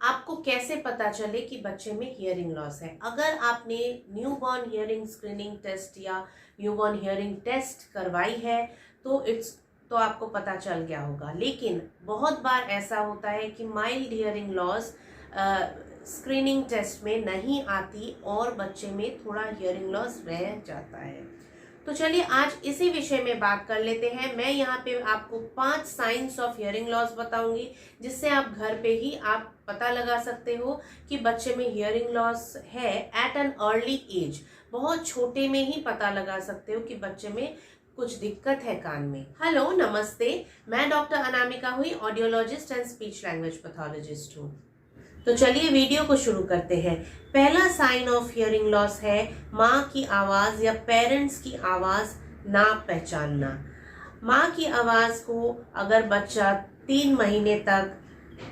आपको कैसे पता चले कि बच्चे में हियरिंग लॉस है। अगर आपने न्यूबॉर्न हियरिंग स्क्रीनिंग टेस्ट या न्यूबॉर्न हियरिंग टेस्ट करवाई है तो आपको पता चल गया होगा। लेकिन बहुत बार ऐसा होता है कि mild hearing loss screening test में नहीं आती और बच्चे में थोड़ा हियरिंग लॉस रह जाता है। तो चलिए आज इसी विषय में बात कर लेते हैं। मैं यहाँ पे आपको 5 साइंस ऑफ हियरिंग लॉस बताऊंगी, जिससे आप घर पे ही आप पता लगा सकते हो कि बच्चे में हियरिंग लॉस है एट एन अर्ली एज। बहुत छोटे में ही पता लगा सकते हो कि बच्चे में कुछ दिक्कत है कान में। हेलो नमस्ते, मैं डॉक्टर अनामिका हुई, audiologist and speech language pathologist हूँ। तो चलिए वीडियो को शुरू करते हैं। पहला साइन ऑफ हियरिंग लॉस है माँ की आवाज़ या पेरेंट्स की आवाज़ ना पहचानना। माँ की आवाज़ को अगर बच्चा 3 महीने तक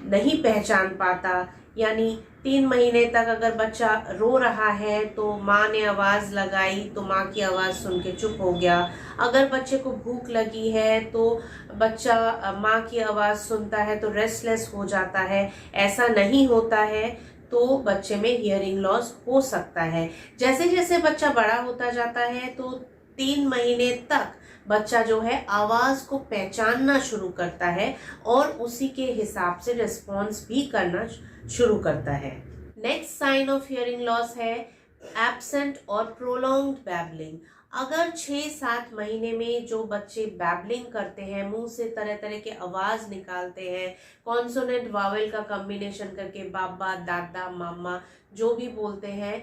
नहीं पहचान पाता, यानी 3 महीने तक अगर बच्चा रो रहा है तो माँ ने आवाज़ लगाई तो माँ की आवाज़ सुन के चुप हो गया। अगर बच्चे को भूख लगी है तो बच्चा माँ की आवाज़ सुनता है तो रेस्टलेस हो जाता है, ऐसा नहीं होता है तो बच्चे में हियरिंग लॉस हो सकता है। जैसे जैसे बच्चा बड़ा होता जाता है तो 3 महीने तक बच्चा जो है आवाज़ को पहचानना शुरू करता है और उसी के हिसाब से रिस्पॉन्स भी करना शुरू करता है। Next sign of hearing loss है एब्सेंट और प्रोलॉन्ग्ड बैबलिंग। अगर 6-7 महीने में जो बच्चे बैबलिंग करते हैं, मुंह से तरह तरह के आवाज़ निकालते हैं, कॉन्सोनेंट वावेल का कॉम्बिनेशन करके बाबा दादा मामा जो भी बोलते हैं,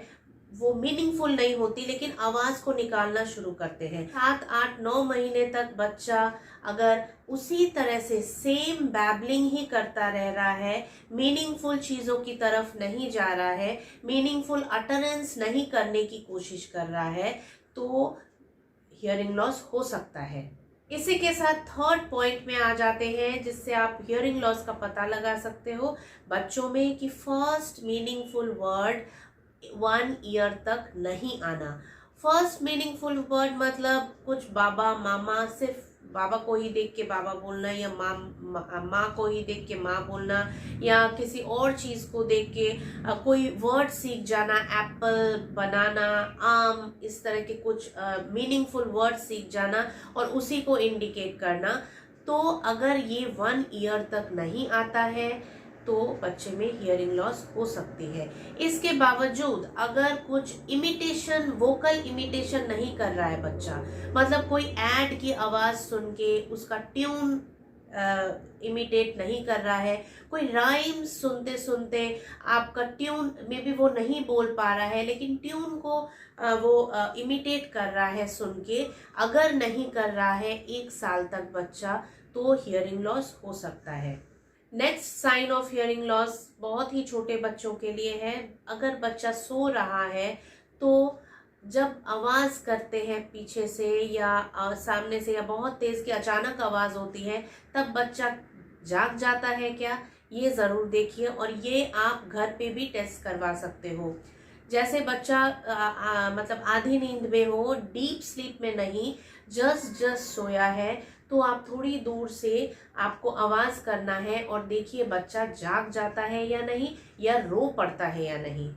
वो मीनिंगफुल नहीं होती लेकिन आवाज़ को निकालना शुरू करते हैं। 7-8-9 महीने तक बच्चा अगर उसी तरह से सेम बैबलिंग ही करता रह रहा है, मीनिंगफुल चीज़ों की तरफ नहीं जा रहा है, मीनिंगफुल अटरेंस नहीं करने की कोशिश कर रहा है, तो हियरिंग लॉस हो सकता है। इसी के साथ थर्ड पॉइंट में आ जाते हैं जिससे आप हियरिंग लॉस का पता लगा सकते हो बच्चों में, कि फर्स्ट मीनिंगफुल वर्ड 1 ईयर तक नहीं आना। फर्स्ट मीनिंगफुल वर्ड मतलब कुछ बाबा मामा, सिर्फ बाबा को ही देख के बाबा बोलना, या माँ को ही देख के माँ बोलना, या किसी और चीज़ को देख के कोई वर्ड सीख जाना, एप्पल बनाना आम, इस तरह के कुछ मीनिंगफुल वर्ड सीख जाना और उसी को इंडिकेट करना। तो अगर ये 1 ईयर तक नहीं आता है तो बच्चे में हियरिंग लॉस हो सकती है। इसके बावजूद अगर कुछ इमिटेशन, वोकल इमिटेशन नहीं कर रहा है बच्चा, मतलब कोई ऐड की आवाज़ सुन के उसका ट्यून इमिटेट नहीं कर रहा है, कोई राइम सुनते सुनते आपका ट्यून में भी वो नहीं बोल पा रहा है लेकिन ट्यून को वो इमिटेट कर रहा है सुन के, अगर नहीं कर रहा है 1 साल तक बच्चा, तो हियरिंग लॉस हो सकता है। Next sign of hearing loss बहुत ही छोटे बच्चों के लिए है। अगर बच्चा सो रहा है तो जब आवाज़ करते हैं पीछे से या सामने से, या बहुत तेज़ की अचानक आवाज़ होती है, तब बच्चा जाग जाता है क्या, ये ज़रूर देखिए। और ये आप घर पे भी टेस्ट करवा सकते हो। जैसे बच्चा मतलब आधी नींद में हो, डीप स्लीप में नहीं, जस्ट सोया है, तो आप थोड़ी दूर से आपको आवाज़ करना है और देखिए बच्चा जाग जाता है या नहीं, या रो पड़ता है या नहीं,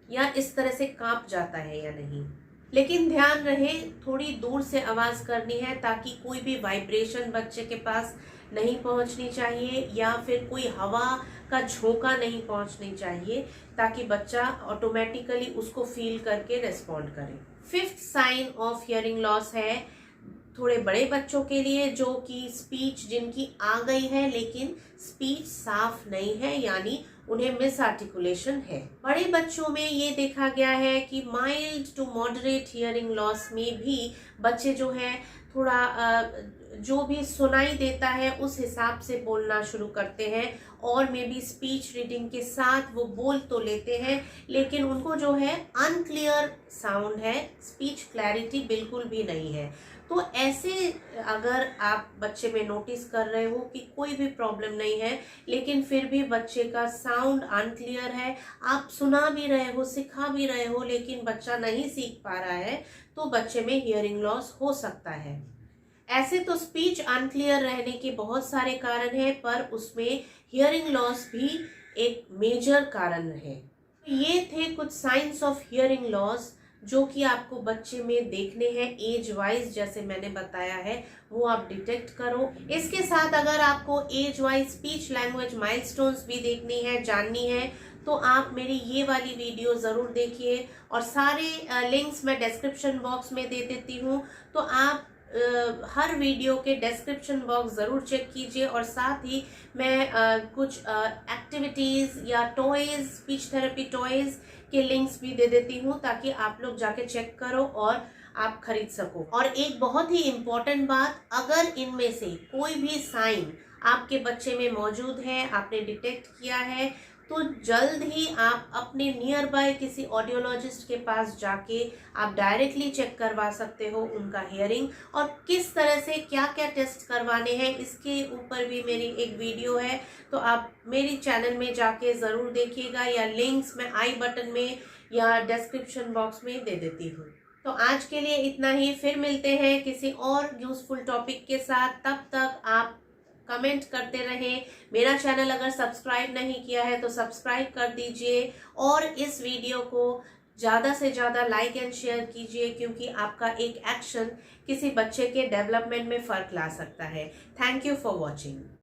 या इस तरह से कांप जाता है या नहीं। लेकिन ध्यान रहे थोड़ी दूर से आवाज़ करनी है ताकि कोई भी वाइब्रेशन बच्चे के पास नहीं पहुंचनी चाहिए, या फिर कोई हवा का झोंका नहीं पहुंचनी चाहिए, ताकि बच्चा ऑटोमेटिकली उसको फील करके रेस्पॉन्ड करे। 5th sign of hearing loss है थोड़े बड़े बच्चों के लिए, जो कि स्पीच जिनकी आ गई है लेकिन स्पीच साफ नहीं है, यानी उन्हें मिस आर्टिकुलेशन है। बड़े बच्चों में ये देखा गया है कि mild to moderate hearing loss में भी बच्चे जो है थोड़ा जो भी सुनाई देता है उस हिसाब से बोलना शुरू करते हैं, और मे बी स्पीच रीडिंग के साथ वो बोल तो लेते हैं लेकिन उनको जो है अनक्लियर साउंड है, स्पीच क्लैरिटी बिल्कुल भी नहीं है। तो ऐसे अगर आप बच्चे में नोटिस कर रहे हो कि कोई भी प्रॉब्लम नहीं है लेकिन फिर भी बच्चे का साउंड अनक्लियर है, आप सुना भी रहे हो, सिखा भी रहे हो, लेकिन बच्चा नहीं सीख पा रहा है, तो बच्चे में हियरिंग लॉस हो सकता है। ऐसे तो स्पीच अनक्लियर रहने के बहुत सारे कारण हैं, पर उसमें हियरिंग लॉस भी एक मेजर कारण रहे। ये थे कुछ साइंस ऑफ हियरिंग लॉस जो कि आपको बच्चे में देखने हैं एज वाइज, जैसे मैंने बताया है वो आप डिटेक्ट करो। इसके साथ अगर आपको age wise speech language milestones भी देखनी है, जाननी है, तो आप मेरी ये वाली वीडियो ज़रूर देखिए, और सारे लिंक्स मैं डिस्क्रिप्शन बॉक्स में दे देती हूँ, तो आप हर वीडियो के डिस्क्रिप्शन बॉक्स ज़रूर चेक कीजिए। और साथ ही मैं कुछ एक्टिविटीज़ या टॉयज़, स्पीच थेरेपी टॉयज़ के लिंक्स भी दे देती हूँ, ताकि आप लोग जाके चेक करो और आप खरीद सको। और एक बहुत ही इम्पॉर्टेंट बात, अगर इनमें से कोई भी साइन आपके बच्चे में मौजूद है, आपने डिटेक्ट किया है, तो जल्द ही आप अपने नियर बाय किसी ऑडियोलॉजिस्ट के पास जाके आप डायरेक्टली चेक करवा सकते हो उनका हियरिंग। और किस तरह से क्या क्या टेस्ट करवाने हैं इसके ऊपर भी मेरी एक वीडियो है, तो आप मेरी चैनल में जाके ज़रूर देखिएगा, या लिंक्स मैं आई बटन में या डिस्क्रिप्शन बॉक्स में दे देती हूँ। तो आज के लिए इतना ही, फिर मिलते हैं किसी और यूज़फुल टॉपिक के साथ। तब तक आप कमेंट करते रहें। मेरा चैनल अगर सब्सक्राइब नहीं किया है तो सब्सक्राइब कर दीजिए, और इस वीडियो को ज़्यादा से ज़्यादा लाइक एंड शेयर कीजिए, क्योंकि आपका एक एक्शन किसी बच्चे के डेवलपमेंट में फ़र्क ला सकता है। Thank you for watching.